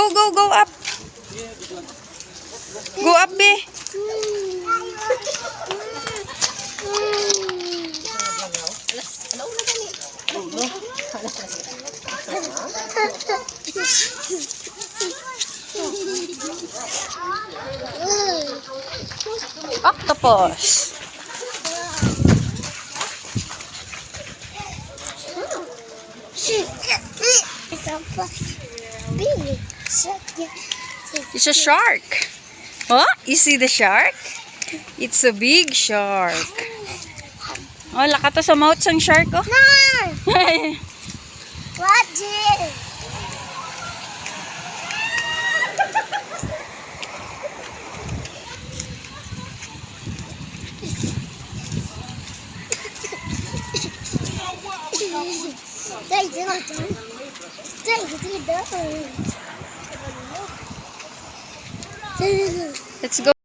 Go up. Go up, be. Octopus. It's a shark. Oh, you see the shark? It's a big shark. Oh, laka to sa mouth sang shark, oh. Watch it. Let's go.